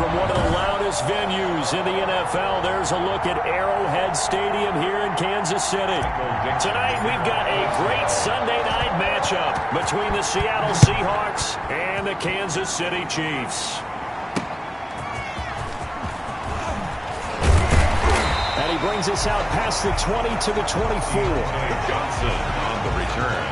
from one of the loudest venues in the NFL. There's a look at Arrowhead Stadium here in Kansas City. Tonight, we've got a great Sunday night matchup between the Seattle Seahawks and the Kansas City Chiefs. And he brings us out past the 20 to the 24. Johnson on the return.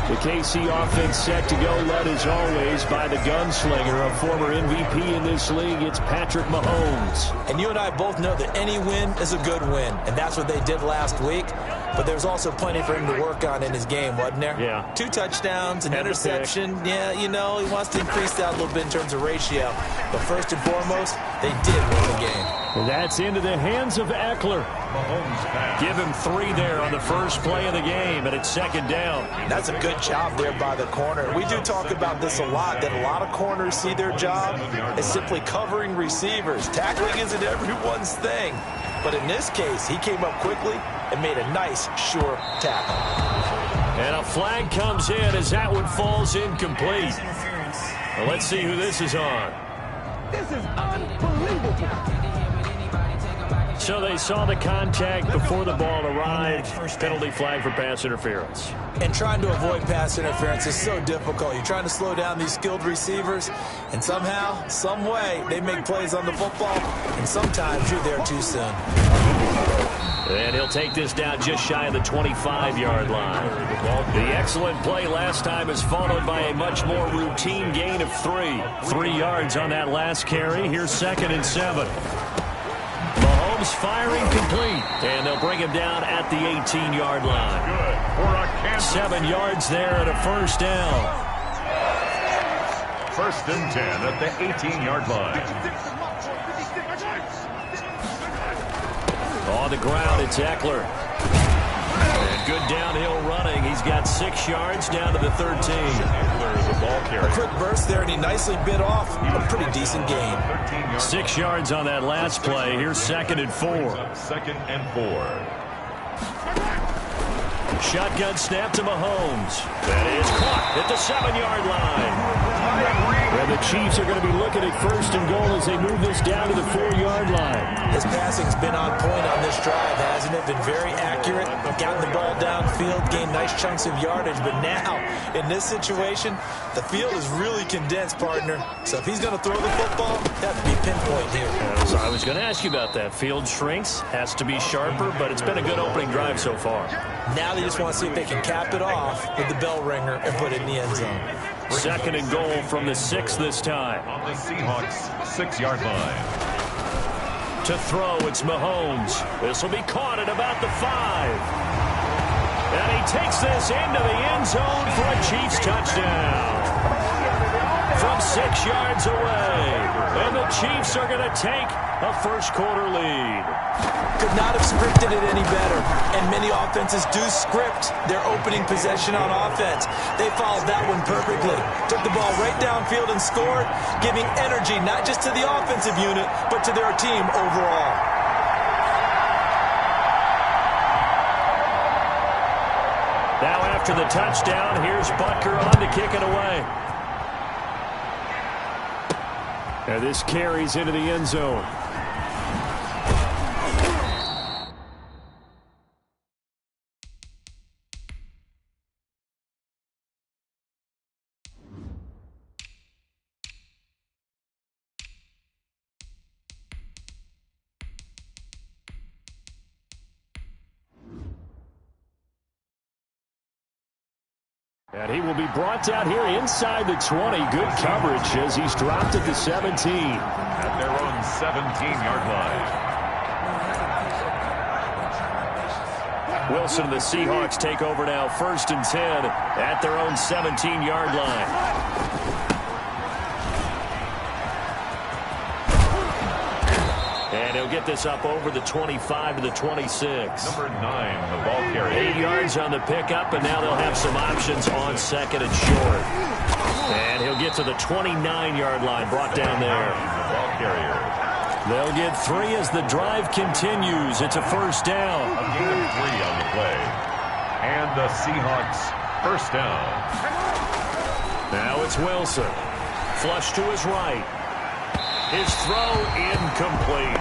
The KC offense set to go, led as always by the gunslinger, a former MVP in this league. It's Patrick Mahomes. And you and I both know that any win is a good win, and that's what they did last week. But there's also plenty for him to work on in his game, wasn't there? Yeah. 2 touchdowns, an interception. Yeah, you know, he wants to increase that a little bit in terms of ratio. But first and foremost, they did win the game. And that's into the hands of Eckler. Give him 3 there on the first play of the game, and it's second down. That's a good job there by the corner. We do talk about this a lot, that a lot of corners see their job as simply covering receivers. Tackling isn't everyone's thing. But in this case, he came up quickly and made a nice, sure tackle. And a flag comes in as that one falls incomplete. Well, let's see who this is on. This is unbelievable. So they saw the contact before the ball arrived. Penalty flag for pass interference. And trying to avoid pass interference is so difficult. You're trying to slow down these skilled receivers, and somehow, some way, they make plays on the football, and sometimes you're there too soon. And he'll take this down just shy of the 25-yard line. The excellent play last time is followed by a much more routine gain of 3. 3 yards on that last carry. Here's 2nd and 7. Mahomes firing complete. And they'll bring him down at the 18-yard line. 7 yards there and a first down. 1st and 10 at the 18-yard line. On the ground, it's Eckler. And good downhill running. He's got 6 yards down to the 13. The ball carrier. A quick burst there, and he nicely bit off a pretty decent gain. 6 yards on that last play. Here's 2nd and 4. 2nd and 4. Shotgun snap to Mahomes. That is caught at the 7-yard line. And the Chiefs are going to be looking at 1st and goal as they move this down to the 4-yard line. His passing's been on point on this drive, hasn't it? Been very accurate, gotten the ball downfield, gained nice chunks of yardage. But now, in this situation, the field is really condensed, partner. So if he's going to throw the football, that would be pinpoint here. So I was going to ask you about that. Field shrinks, has to be sharper, but it's been a good opening drive so far. Now they just want to see if they can cap it off with the bell ringer and put it in the end zone. 2nd and goal from the 6 this time. On the Seahawks 6-yard line. To throw, it's Mahomes. This will be caught at about the 5. And he takes this into the end zone for a Chiefs touchdown. From 6 yards away. And the Chiefs are going to take a first-quarter lead. Could not have scripted it any better. And many offenses do script their opening possession on offense. They followed that one perfectly. Took the ball right downfield and scored, giving energy not just to the offensive unit, but to their team overall. Now after the touchdown, here's Butker on to kick it away. And this carries into the end zone. And he will be brought down here inside the 20. Good coverage as he's dropped at the 17. At their own 17-yard line. Wilson and the Seahawks take over now, 1st and 10 at their own 17-yard line. And he'll get this up over the 25 to the 26. Number 9, the ball carrier. 8 yards on the pickup, and now they'll have some options on 2nd and short. And he'll get to the 29-yard line, brought down there. The ball carrier. They'll get 3 as the drive continues. It's a first down. A gain of 3 on the play. And the Seahawks first down. Now it's Wilson. Flush to his right. His throw incomplete.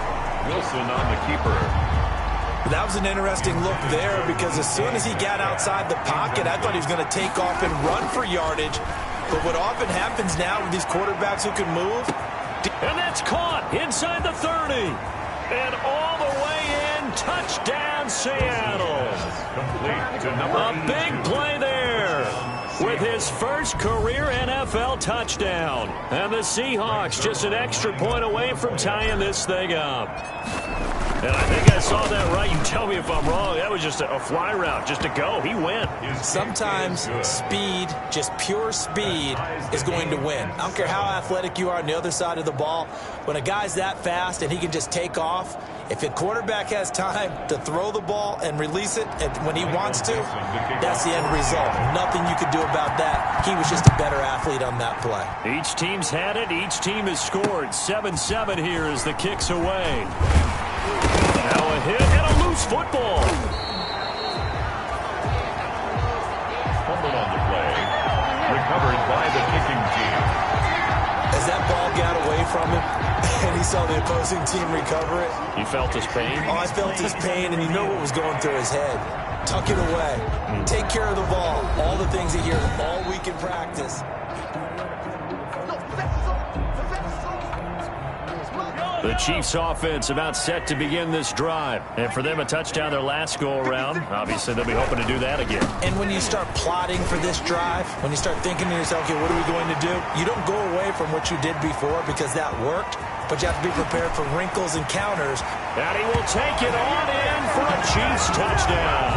Wilson on the keeper. That was an interesting look there because as soon as he got outside the pocket, I thought he was going to take off and run for yardage. But what often happens now with these quarterbacks who can move. And that's caught inside the 30. And all the way in, touchdown Seattle. Complete to number A big play there with his first career NFL touchdown. And the Seahawks just an extra point away from tying this thing up. And I think I saw that right. You tell me if I'm wrong. That was just a fly route, just to go. He went. Sometimes speed, just pure speed, is going to win. I don't care how athletic you are on the other side of the ball. When a guy's that fast and he can just take off, if a quarterback has time to throw the ball and release it when he wants to, that's the end result. Nothing you could do about that. He was just a better athlete on that play. Each team's had it. Each team has scored. 7-7 here as the kick's away. Now a hit and a loose football. Fumble on the play. Recovered by the kicking team. As that ball got away from him and he saw the opposing team recover it. You felt his pain? Oh, I felt his pain, and you know what was going through his head. Tuck it away. Take care of the ball. All the things he hears all week in practice. The Chiefs offense about set to begin this drive. And for them, a touchdown their last go-around. Obviously, they'll be hoping to do that again. And when you start plotting for this drive, when you start thinking to yourself, okay, what are we going to do? You don't go away from what you did before because that worked, but you have to be prepared for wrinkles and counters. And he will take it on in for a Chiefs touchdown.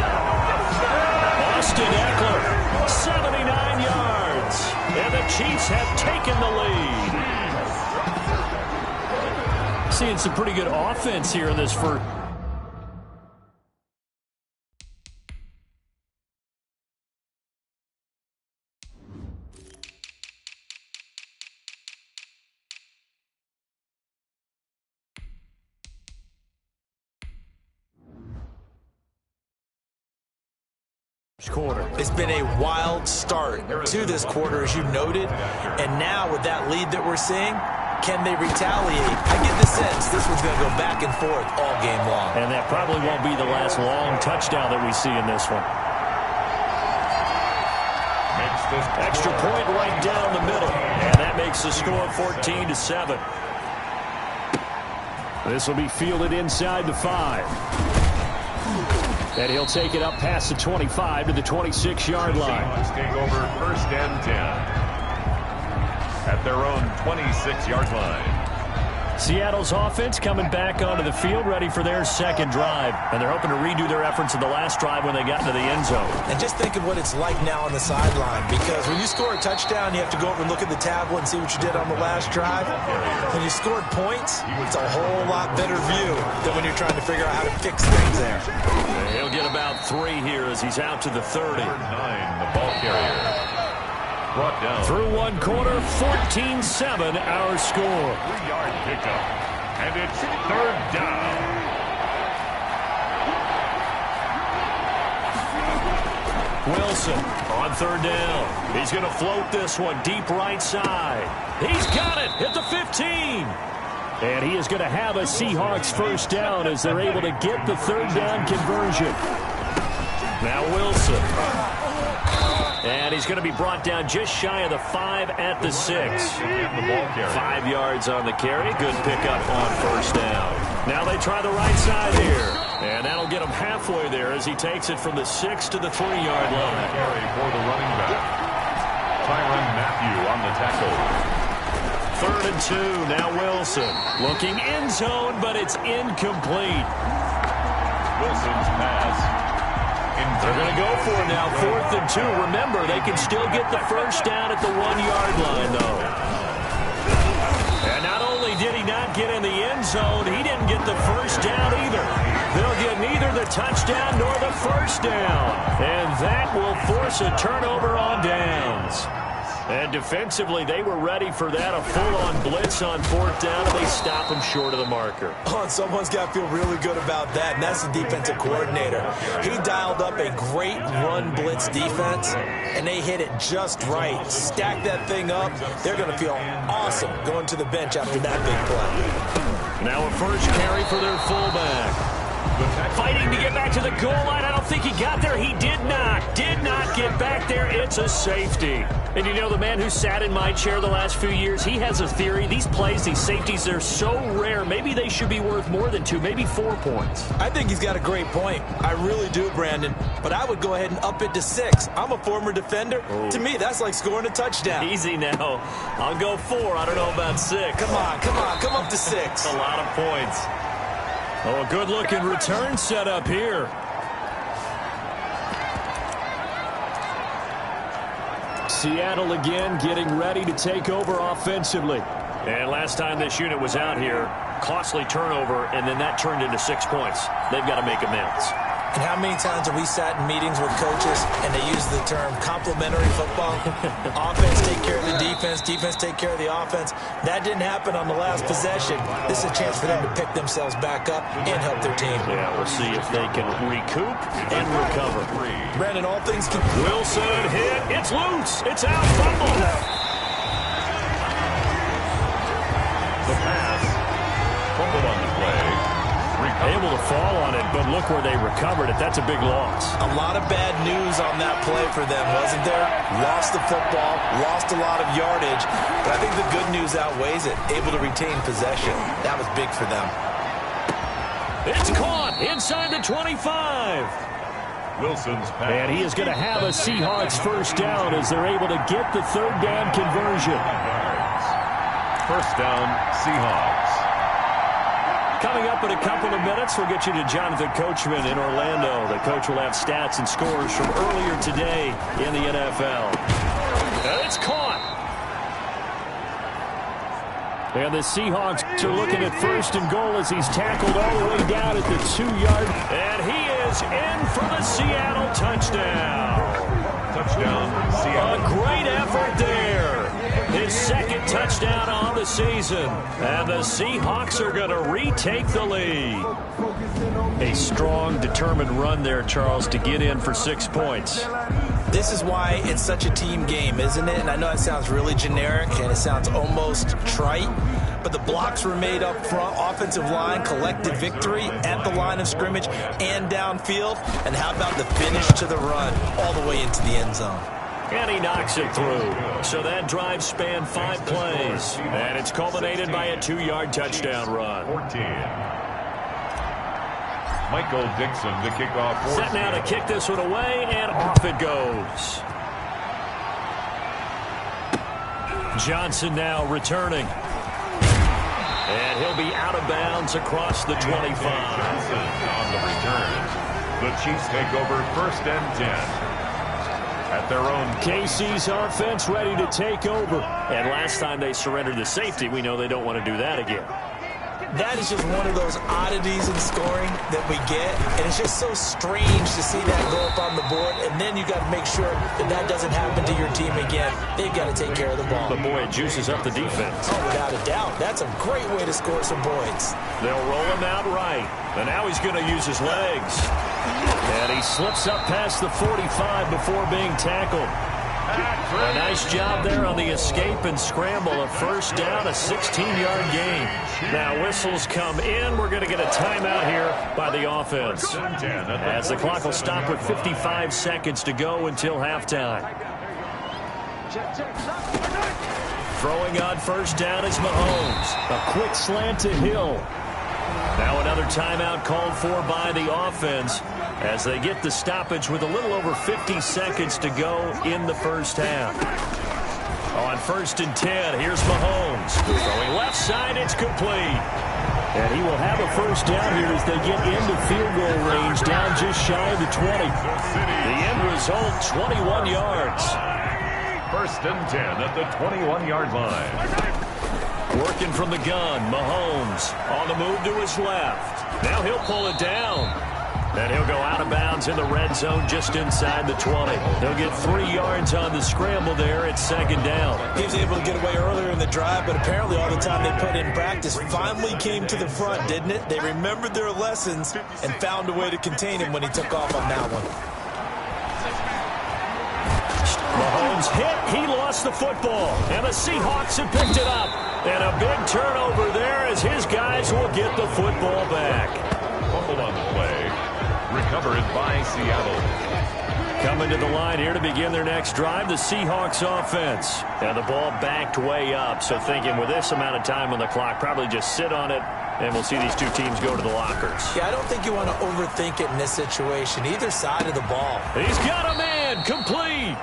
Austin Eckler, 79 yards. And the Chiefs have taken the lead. Seeing some pretty good offense here in this first. Quarter. It's been a wild start to this quarter, as you noted. And now with that lead that we're seeing, can they retaliate? I get the sense this one's going to go back and forth all game long. And that probably won't be the last long touchdown that we see in this one. Extra point right down the middle. And that makes the score 14-7. This will be fielded inside the 5. And he'll take it up past the 25 to the 26-yard line. Seahawks take over 1st and 10 at their own 26-yard line. Seattle's offense coming back onto the field, ready for their second drive. And they're hoping to redo their efforts in the last drive when they got into the end zone. And just think of what it's like now on the sideline, because when you score a touchdown, you have to go over and look at the tablet and see what you did on the last drive. When you scored points, it's a whole lot better view than when you're trying to figure out how to fix things there. And he'll get about 3 here as he's out to the 30. 9, the ball carrier. Brought down. Through one quarter, 14-7 our score. 3-yard pickup. And it's 3rd down. Wilson on 3rd down. He's going to float this one deep right side. He's got it at the 15. And he is going to have a Seahawks 1st down as they're able to get the 3rd down conversion. Now Wilson. And he's going to be brought down just shy of the 5 at the 6. 5 yards on the carry. Good pickup on 1st down. Now they try the right side here. And that'll get him halfway there as he takes it from the 6 to the 3-yard line. Carry for the running back. Tyrann Mathieu on the tackle. 3rd and 2. Now Wilson looking end zone, but it's incomplete. Wilson's pass. They're going to go for it now, 4th and 2. Remember, they can still get the 1st down at the 1-yard line, though. And not only did he not get in the end zone, he didn't get the 1st down either. They'll get neither the touchdown nor the 1st down. And that will force a turnover on downs. And defensively, they were ready for that. A full-on blitz on 4th down, and they stop him short of the marker. Oh, and someone's got to feel really good about that, and that's the defensive coordinator. He dialed up a great run blitz defense, and they hit it just right. Stack that thing up. They're going to feel awesome going to the bench after that big play. Now a first carry for their fullback. Fighting to get back to the goal line. I don't think he got there. He did not get back there. It's a safety. And you know, the man who sat in my chair the last few years, he has a theory. These plays, these safeties, they're so rare. Maybe they should be worth more than 2, maybe 4 points. I think he's got a great point. I really do, Brandon. But I would go ahead and up it to 6. I'm a former defender. Oh. To me, that's like scoring a touchdown. Easy now. I'll go 4. I don't know about 6. Come on. Come up to 6. A lot of points. Oh, a good-looking return setup here. Seattle again getting ready to take over offensively. And last time this unit was out here, costly turnover, and then that turned into 6 points. They've got to make amends. And how many times have we sat in meetings with coaches and they use the term complementary football? Offense take care of the defense, defense take care of the offense. That didn't happen on the last possession. This is a chance for them to pick themselves back up and help their team. Yeah, we'll see if they can recoup and recover. Brandon, all things can... Wilson hit. It's loose. It's out. Fumble. The pass. Fumble on the play. Able to fall on it, but look where they recovered it. That's a big loss. A lot of bad news on that play for them, wasn't there? Lost the football, lost a lot of yardage, but I think the good news outweighs it. Able to retain possession. That was big for them. It's caught inside the 25. Wilson's pass. And he is going to have a Seahawks first down as they're able to get the 3rd down conversion. First down, Seahawks. Coming up in a couple of minutes, we'll get you to Jonathan Coachman in Orlando. The coach will have stats and scores from earlier today in the NFL. And it's caught. And the Seahawks are looking at 1st and goal as he's tackled all the way down at the 2-yard. And he is in for the Seattle touchdown. Touchdown, Seattle. A great effort there. His 2nd touchdown on the season. And the Seahawks are going to retake the lead. A strong, determined run there, Charles, to get in for 6 points. This is why it's such a team game, isn't it? And I know it sounds really generic and it sounds almost trite, but the blocks were made up front. Offensive line, collective victory at the line of scrimmage and downfield. And how about the finish to the run all the way into the end zone? And he knocks it through. So that drive spanned 5 plays. And it's culminated by a 2-yard touchdown run. 14. Michael Dixon to kick off. Set now to kick this one away, and off it goes. Johnson now returning. And he'll be out of bounds across the 25. Johnson on the return. The Chiefs take over 1st and 10. At their own. KC's offense ready to take over. And last time they surrendered the safety, we know they don't want to do that again. That is just one of those oddities in scoring that we get, and it's just so strange to see that go up on the board, and then you got to make sure that that doesn't happen to your team again. They've got to take care of the ball. But boy, it juices up the defense. Oh, without a doubt. That's a great way to score some points. They'll roll him out right, and now he's going to use his legs. And he slips up past the 45 before being tackled. A nice job there on the escape and scramble. A first down, a 16-yard gain. Now whistles come in. We're going to get a timeout here by the offense, as the clock will stop with 55 seconds to go until halftime. Throwing on first down is Mahomes. A quick slant to Hill. Now another timeout called for by the offense as they get the stoppage with a little over 50 seconds to go in the first half. On 1st and 10, here's Mahomes. Throwing left side, it's complete. And he will have a first down here as they get into field goal range, down just shy of the 20. The end result, 21 yards. 1st and 10 at the 21-yard line. Working from the gun, Mahomes on the move to his left. Now he'll pull it down. And he'll go out of bounds in the red zone just inside the 20. He'll get 3 yards on the scramble there at second down. He was able to get away earlier in the drive, but apparently all the time they put in practice finally came to the front, didn't it? They remembered their lessons and found a way to contain him when he took off on that one. Mahomes hit. He lost the football. And the Seahawks have picked it up. And a big turnover there as his guys will get the football back. Fumble on the play. Recovered by Seattle. Coming to the line here to begin their next drive, the Seahawks offense. And the ball backed way up. So thinking with this amount of time on the clock, probably just sit on it, and we'll see these two teams go to the lockers. Yeah, I don't think you want to overthink it in this situation, either side of the ball. He's got a man, complete.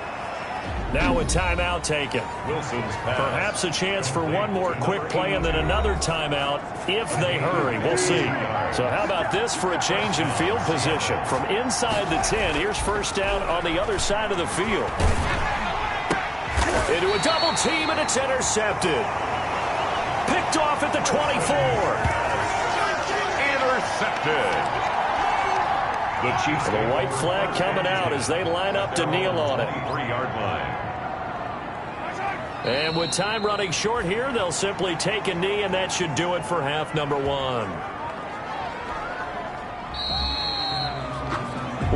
Now a timeout taken. Wilson's pass. Perhaps a chance for one more quick play and then another timeout if they hurry. We'll see. So how about this for a change in field position? From inside the 10, here's first down on the other side of the field. Into a double team, and it's intercepted. Picked off at the 24. Intercepted. The Chiefs. The white flag coming out as they line up to kneel on it. 3-yard line. And with time running short here, they'll simply take a knee, and that should do it for half number 1.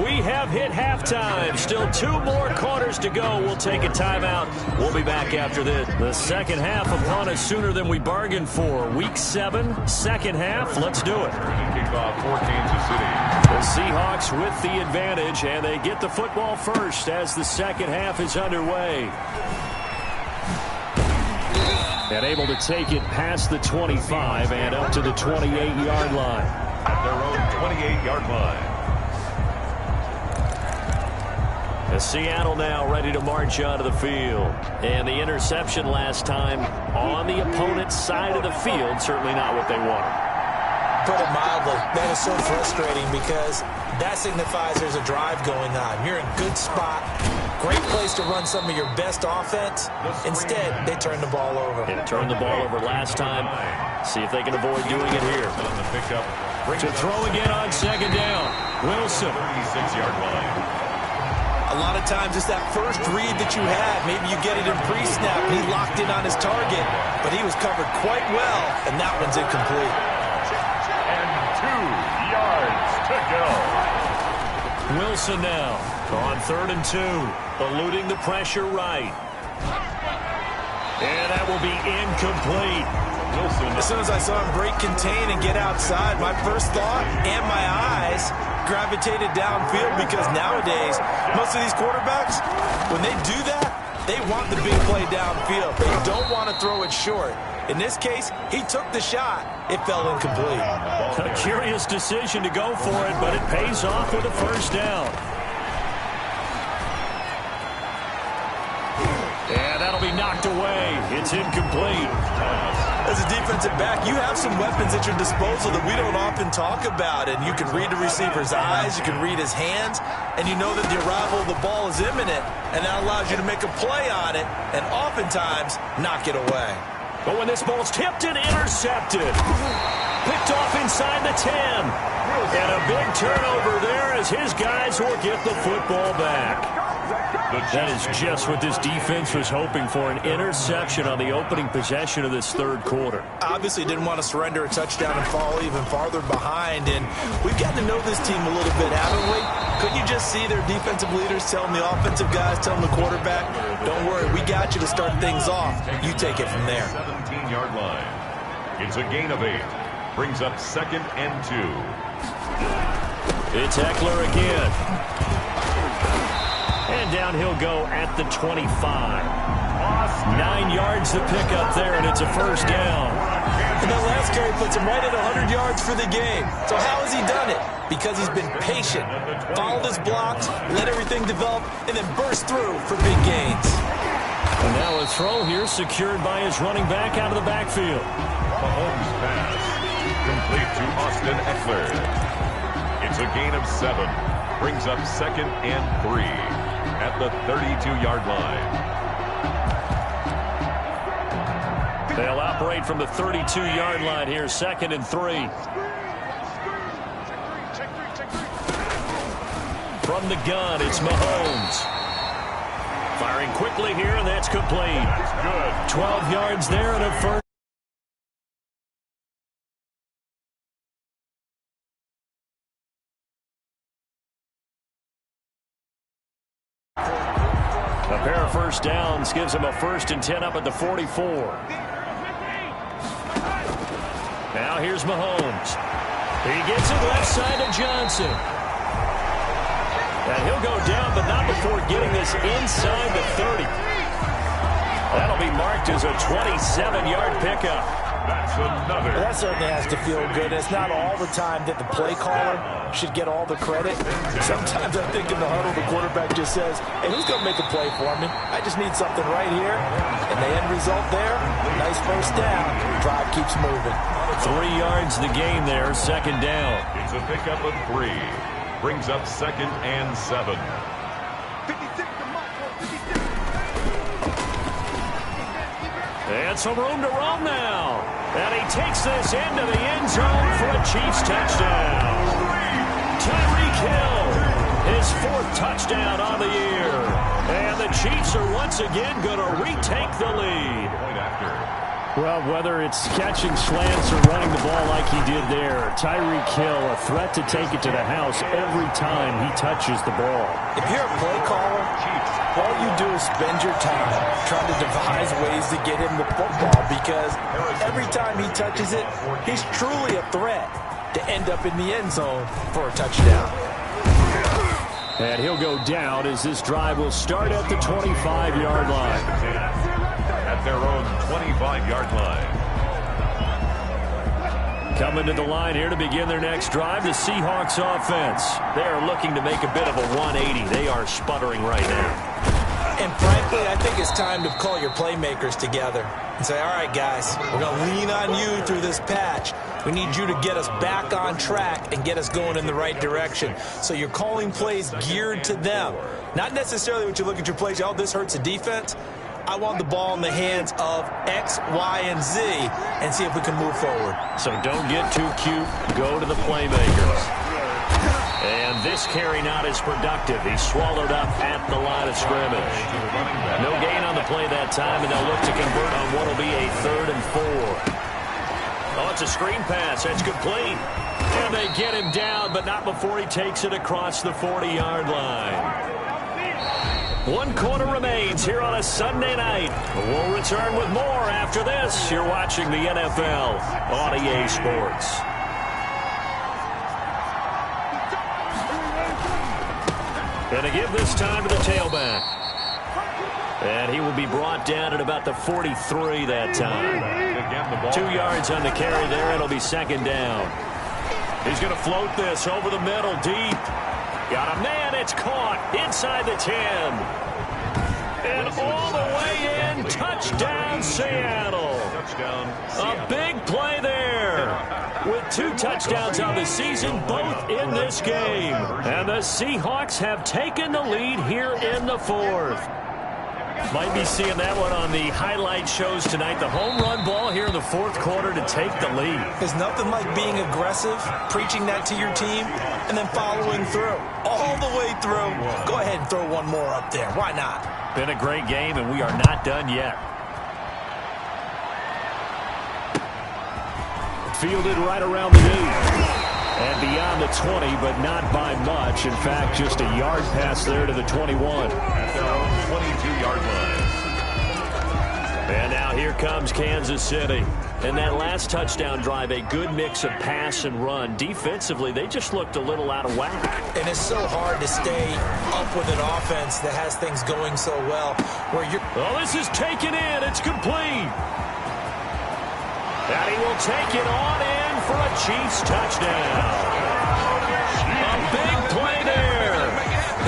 We have hit halftime. Still 2 more quarters to go. We'll take a timeout. We'll be back after this. The second half upon us sooner than we bargained for. Week 7, second half. Let's do it. Kickoff for Kansas City. The Seahawks with the advantage, and they get the football first as the second half is underway. And able to take it past the 25 and up to the 28-yard line. At their own 28-yard line. As Seattle now ready to march onto the field. And the interception last time on the opponent's side of the field. Certainly not what they wanted. Put it mildly, that is so frustrating because that signifies there's a drive going on. You're in good spot. Great place to run some of your best offense. Instead, they turn the ball over. Yeah, turned the ball over last time. See if they can avoid doing it here. On the pickup. To throw again on second down. Wilson. 36-yard line. A lot of times it's that first read that you had. Maybe you get it in pre-snap. He locked in on his target, but he was covered quite well, and that one's incomplete. And 2 yards to go. Wilson now on 3rd and 2, eluding the pressure right. And that will be incomplete. Wilson. As soon as I saw him break contain and get outside, my first thought and my eyes gravitated downfield because nowadays, most of these quarterbacks, when they do that, they want the big play downfield. They don't want to throw it short. In this case, he took the shot. It fell incomplete. A curious decision to go for it, but it pays off with a first down. And that'll be knocked away. It's incomplete. As a defensive back, you have some weapons at your disposal that we don't often talk about. And you can read the receiver's eyes, you can read his hands, and you know that the arrival of the ball is imminent. And that allows you to make a play on it and oftentimes knock it away. But when this ball's tipped and intercepted. Picked off inside the 10. And a big turnover there as his guys will get the football back. That is just what this defense was hoping for, an interception on the opening possession of this third quarter. Obviously didn't want to surrender a touchdown and fall even farther behind. And we've gotten to know this team a little bit, haven't we? Couldn't you just see their defensive leaders telling the offensive guys, telling the quarterback, don't worry, we got you to start things off. You take it from there. 17-yard line. It's a gain of 8. Brings up 2nd and 2. It's Eckler again. And down he'll go at the 25. 9 yards to pick up there, and it's a first down. And that last carry puts him right at 100 yards for the game. So how has he done it? Because he's been patient, followed his blocks, let everything develop, and then burst through for big gains. And now a throw here secured by his running back out of the backfield. Mahomes pass. Complete to Austin Eckler. It's a gain of 7. Brings up 2nd and 3. At the 32-yard line. They'll operate from the 32-yard line here, 2nd and 3. From the gun, it's Mahomes. Firing quickly here, and that's complete. 12 yards there and a first. A pair of first downs gives him a 1st and 10 up at the 44. Now here's Mahomes. He gets it left side to Johnson. And he'll go down, but not before getting this inside the 30. That'll be marked as a 27-yard pickup. That's another. That certainly has to feel good. It's not all the time that the play caller should get all the credit. Sometimes I think in the huddle, the quarterback just says, hey, who's going to make a play for me? I just need something right here. And the end result there, nice first down. Drive keeps moving. 3 yards the gain there, 2nd down. It's a pickup of 3. Brings up 2nd and 7. And some room to roam now. And he takes this into the end zone for a Chiefs touchdown. Tyreek Hill, his 4th touchdown on the year. And the Chiefs are once again going to retake the lead. Point after. Well, whether it's catching slants or running the ball like he did there, Tyreek Hill, a threat to take it to the house every time he touches the ball. If you're a play caller, all you do is spend your time trying to devise ways to get him the football, because every time he touches it, he's truly a threat to end up in the end zone for a touchdown. And he'll go down as this drive will start at the 25-yard line. At their own 25-yard line. Coming to the line here to begin their next drive, the Seahawks offense. They are looking to make a bit of a 180. They are sputtering right now. And frankly, I think it's time to call your playmakers together and say, all right, guys, we're going to lean on you through this patch. We need you to get us back on track and get us going in the right direction. So you're calling plays geared to them. Not necessarily when you look at your plays, oh, this hurts the defense. I want the ball in the hands of X, Y, and Z and see if we can move forward. So don't get too cute. Go to the playmakers. And this carry not as productive. He's swallowed up at the line of scrimmage. No gain on the play that time, and they'll look to convert on what will be a 3rd and 4. Oh, it's a screen pass. That's complete. And they get him down, but not before he takes it across the 40-yard line. 1 quarter remains here on a Sunday night. We'll return with more after this. You're watching the NFL on EA Sports. And to give this time to the tailback. And he will be brought down at about the 43 that time. 2 yards on the carry there. It'll be 2nd down. He's going to float this over the middle deep. Got a man, it's caught inside the 10. And all the way in, touchdown Seattle. A big play there. With 2 touchdowns on the season, both in this game. And the Seahawks have taken the lead here in the 4th. Might be seeing that one on the highlight shows tonight. The home run ball here in the 4th quarter to take the lead. There's nothing like being aggressive, preaching that to your team, and then following through. All the way through. Go ahead and throw one more up there. Why not? Been a great game, and we are not done yet. Fielded right around the 8. And beyond the 20, but not by much. In fact, just a yard pass there to the 21. At their own 22-yard line. And now here comes Kansas City. And that last touchdown drive, a good mix of pass and run. Defensively, they just looked a little out of whack. And it's so hard to stay up with an offense that has things going so well. Where you're oh, this is taken in. It's complete. And he will take it on in for a Chiefs touchdown. A big play there.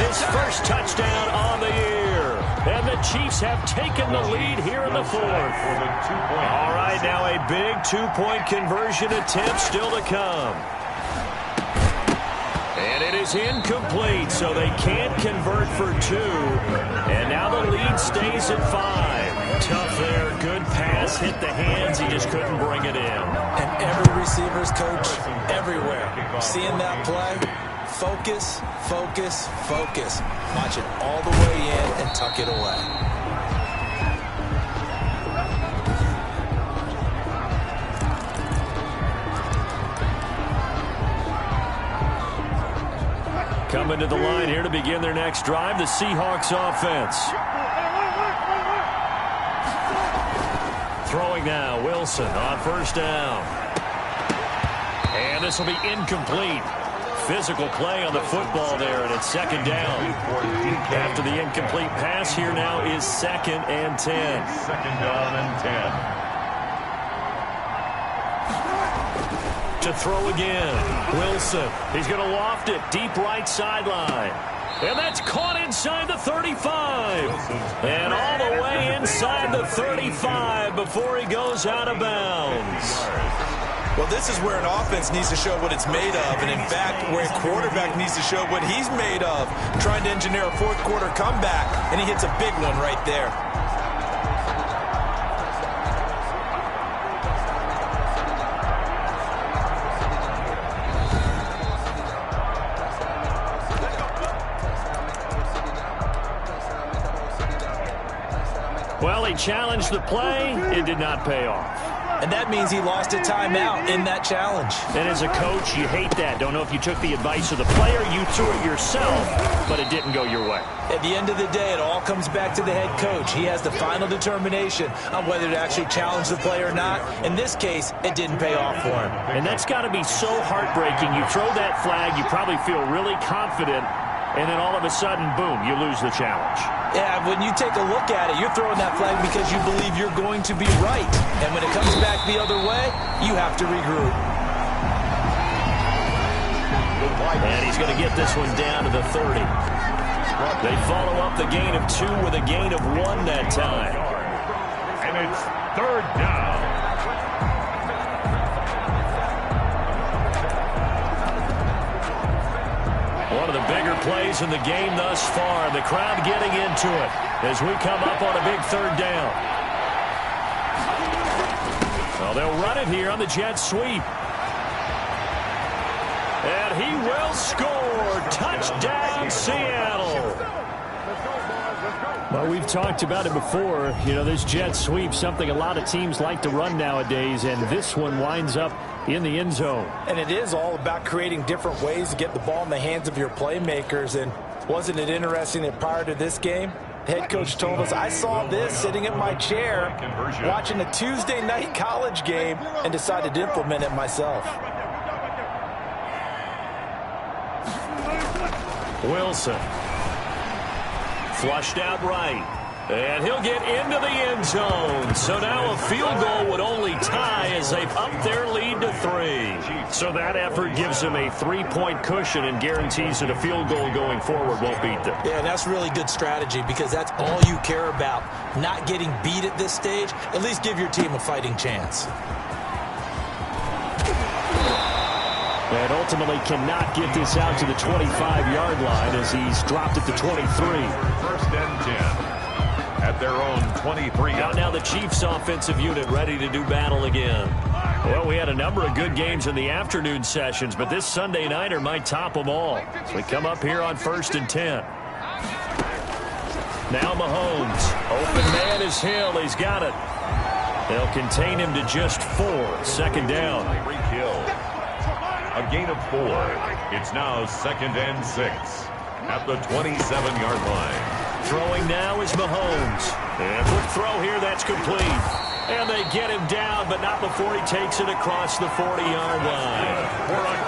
His first touchdown on the year. And the Chiefs have taken the lead here in the 4th. All right, now a big 2-point conversion attempt still to come. And it is incomplete, so they can't convert for 2. And now the lead stays at 5. Tough there, good pass, hit the hands, he just couldn't bring it in. And every receiver's coach everywhere, seeing that play, focus, focus, focus. Watch it all the way in and tuck it away. Coming to the line here to begin their next drive, the Seahawks offense. Throwing now, Wilson on first down. And this will be incomplete. Physical play on the football there, and it's second down. After the incomplete pass, here now is 2nd and 10. Second down and 10. To throw again, Wilson. He's going to loft it deep right sideline. And that's caught inside the 35. And all the way inside the 35 before he goes out of bounds. Well, this is where an offense needs to show what it's made of, and in fact, where a quarterback needs to show what he's made of, trying to engineer a fourth-quarter comeback, and he hits a big one right there. Well, he challenged the play. It did not pay off. And that means he lost a timeout in that challenge. And as a coach, you hate that. Don't know if you took the advice of the player, you threw it yourself, but it didn't go your way. At the end of the day, it all comes back to the head coach. He has the final determination on whether to actually challenge the play or not. In this case, it didn't pay off for him. And that's got to be so heartbreaking. You throw that flag, you probably feel really confident, and then all of a sudden, boom, you lose the challenge. Yeah, when you take a look at it, you're throwing that flag because you believe you're going to be right. And when it comes back the other way, you have to regroup. And he's going to get this one down to the 30. They follow up the gain of 2 with a gain of 1 that time. And it's 3rd down. One of the bigger plays in the game thus far. The crowd getting into it as we come up on a big 3rd down. Well, they'll run it here on the jet sweep. And he will score. Touchdown, Seattle. Well, we've talked about it before. You know, this jet sweep, something a lot of teams like to run nowadays, and this one winds up in the end zone. And it is all about creating different ways to get the ball in the hands of your playmakers. And wasn't it interesting that prior to this game, the head coach told us, I saw this sitting in my chair watching a Tuesday night college game and decided to implement it myself. Wilson. Flushed out right. And he'll get into the end zone. So now a field goal would only tie as they've upped their lead to 3. So that effort gives them a 3-point cushion and guarantees that a field goal going forward won't beat them. Yeah, and that's really good strategy because that's all you care about. Not getting beat at this stage. At least give your team a fighting chance. And ultimately cannot get this out to the 25-yard line as he's dropped it to 23. 1st and 10. At their own 23. Now the Chiefs offensive unit ready to do battle again. Well, we had a number of good games in the afternoon sessions, but this Sunday nighter might top them all. So we come up here on 1st and 10. Now Mahomes. Open man is Hill. He's got it. They'll contain him to just 4. 2nd down. A gain of 4. It's now 2nd and 6 at the 27-yard line. Throwing now is Mahomes. And quick throw here, that's complete. And they get him down, but not before he takes it across the 40-yard line.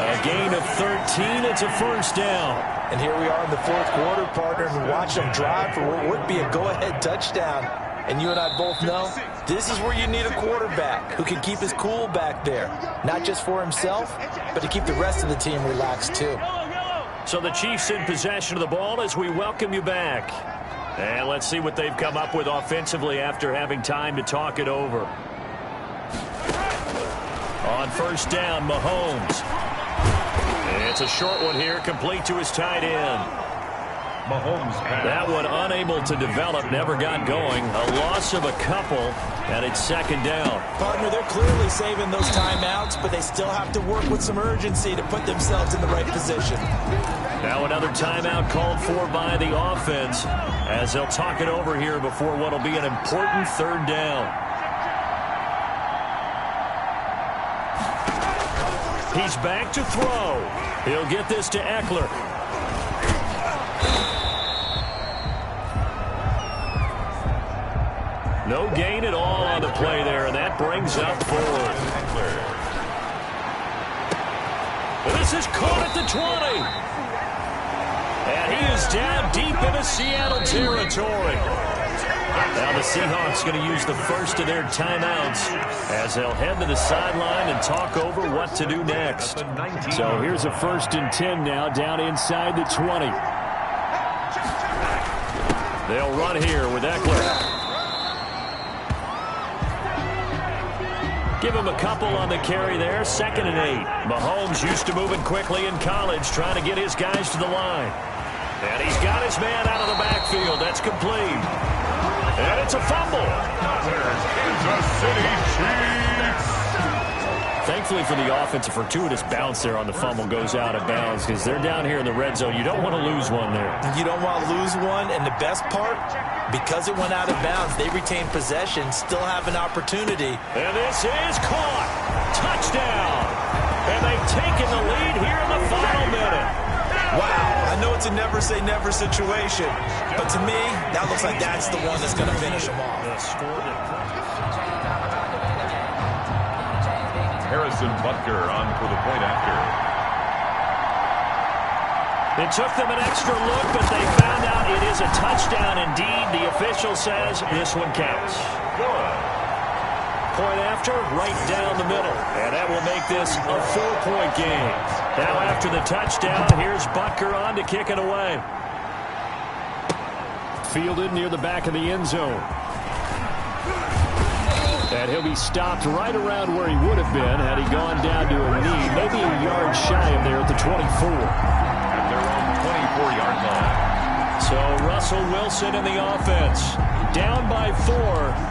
A gain of 13, it's a 1st down. And here we are in the 4th quarter, partner, and watch them drive for what would be a go-ahead touchdown. And you and I both know this is where you need a quarterback who can keep his cool back there. Not just for himself, but to keep the rest of the team relaxed too. So the Chiefs in possession of the ball as we welcome you back. And let's see what they've come up with offensively after having time to talk it over. On 1st down, Mahomes. It's a short one here, complete to his tight end. Mahomes pass. That one unable to develop, never got going. A loss of a couple, and it's second down. Partner, they're clearly saving those timeouts, but they still have to work with some urgency to put themselves in the right position. Now another timeout called for by the offense as they'll talk it over here before what will be an important third down. He's back to throw. He'll get this to Eckler. No gain at all on the play there, and that brings up forward. This is caught at the 20. And he is down deep into Seattle territory. Now the Seahawks going to use the first of their timeouts as they'll head to the sideline and talk over what to do next. So here's a 1st and 10 now down inside the 20. They'll run here with Eckler. Give him a couple on the carry there. 2nd and 8. Mahomes used to moving quickly in college, trying to get his guys to the line. And he's got his man out of the backfield. That's complete. And it's a fumble. Kansas City Chiefs. Thankfully for the offense, a fortuitous bounce there on the fumble goes out of bounds because they're down here in the red zone. You don't want to lose one there. You don't want to lose one, and the best part, because it went out of bounds, they retain possession, still have an opportunity. And this is caught. Touchdown. And they've taken the lead here in the final minute. Wow, I know it's a never-say-never situation, but to me, that looks like that's the one that's going to finish them off. Harrison Butker on for the point after. It took them an extra look, but they found out it is a touchdown indeed. The official says this one counts. Good. Point after, right down the middle. And that will make this a 4-point game. Now after the touchdown, here's Butker on to kick it away. Fielded near the back of the end zone. And he'll be stopped right around where he would have been had he gone down to a knee, maybe a yard shy of there at the 24. At their own 24-yard line. So Russell Wilson in the offense. Down by 4,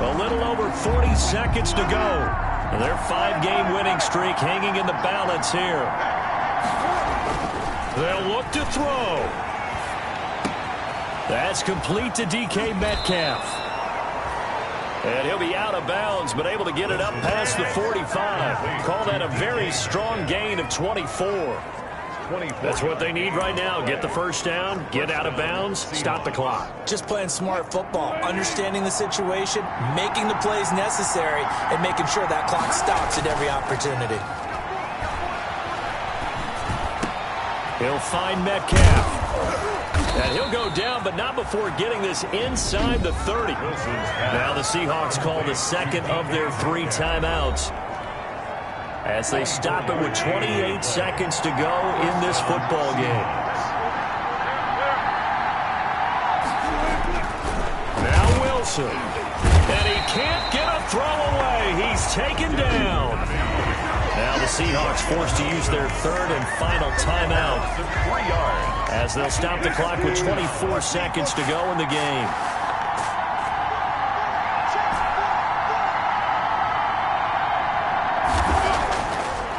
a little over 40 seconds to go. And their 5-game winning streak hanging in the balance here. They'll look to throw. That's complete to DK Metcalf. And he'll be out of bounds, but able to get it up past the 45. Call that a very strong gain of 24. That's what they need right now. Get the first down, get out of bounds, stop the clock. Just playing smart football, understanding the situation, making the plays necessary, and making sure that clock stops at every opportunity. He'll find Metcalf. And he'll go down, but not before getting this inside the 30. Now the Seahawks call the second of their 3 timeouts as they stop it with 28 seconds to go in this football game. Now Wilson. And he can't get a throw away. He's taken down. Now the Seahawks forced to use their 3rd and final timeout as they'll stop the clock with 24 seconds to go in the game.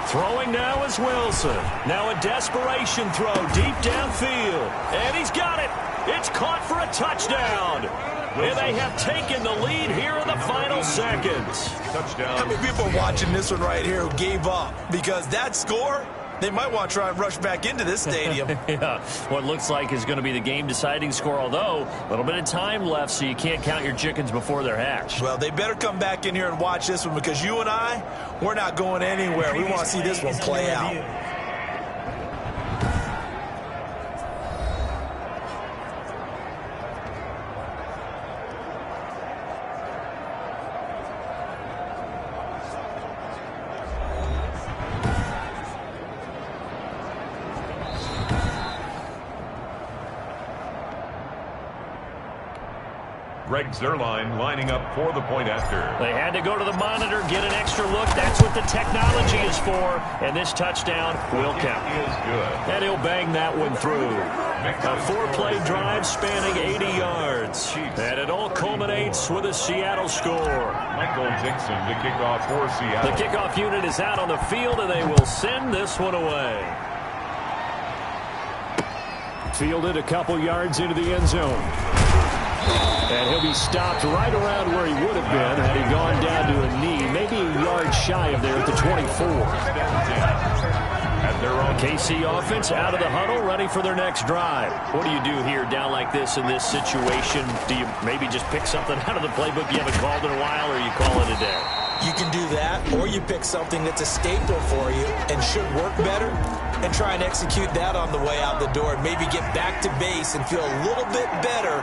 Throwing now is Wilson. Now a desperation throw deep downfield. And he's got it. It's caught for a touchdown. And they have taken the lead here in the final seconds. Touchdown. How many people are watching this one right here who gave up? Because that score, they might want to try and rush back into this stadium. Yeah, what looks like is going to be the game-deciding score, although a little bit of time left, so you can't count your chickens before they're hatched. Well, they better come back in here and watch this one because you and I, we're not going anywhere. We want to see this one play out. Greg Zerline lining up for the point after. They had to go to the monitor, get an extra look. That's what the technology is for. And this touchdown will count. Is good. And he'll bang that one through. A 4-play drive spanning 80 yards. And it all culminates with a Seattle score. Michael Dixon to kick off for Seattle. The kickoff unit is out on the field, and they will send this one away. Fielded a couple yards into the end zone. And he'll be stopped right around where he would have been had he gone down to a knee, maybe a yard shy of there at the 24. KC offense out of the huddle, ready for their next drive. What do you do here down like this in this situation? Do you maybe just pick something out of the playbook you haven't called in a while, or you call it a day? You can do that, or you pick something that's a staple for you and should work better and try and execute that on the way out the door and maybe get back to base and feel a little bit better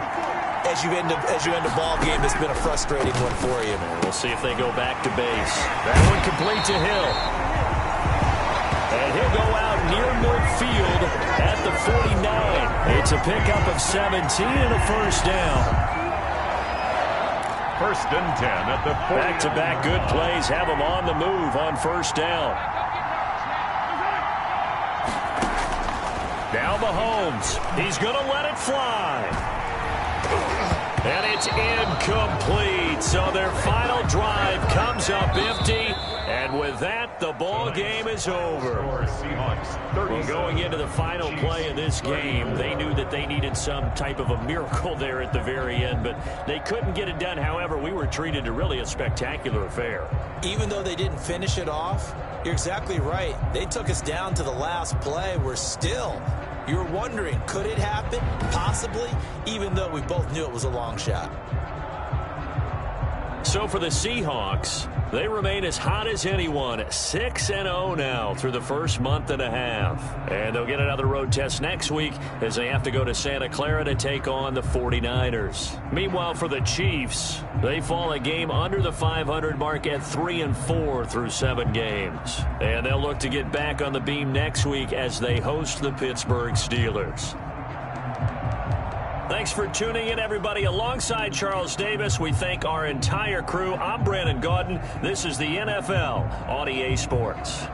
as you end a ball game that's been a frustrating one for you. We'll see if they go back to base. That one complete to Hill. And he'll go out near midfield at the 49. It's a pickup of 17 and a first down. First and 10 at the 49. Back-to-back good plays have them on the move on first down. Now Mahomes. He's going to let it fly. And it's incomplete. So their final drive comes up empty. And with that, the ball game is over. Going into the final play of this game, they knew that they needed some type of a miracle there at the very end, but they couldn't get it done. However, we were treated to really a spectacular affair. Even though they didn't finish it off, you're exactly right. They took us down to the last play. You were wondering, could it happen? Possibly, even though we both knew it was a long shot. So for the Seahawks, they remain as hot as anyone, 6-0 now through the first month and a half. And they'll get another road test next week as they have to go to Santa Clara to take on the 49ers. Meanwhile, for the Chiefs, they fall a game under the 500 mark at 3-4 through 7 games. And they'll look to get back on the beam next week as they host the Pittsburgh Steelers. Thanks for tuning in, everybody. Alongside Charles Davis, we thank our entire crew. I'm Brandon Gaudin. This is the NFL on EA Sports.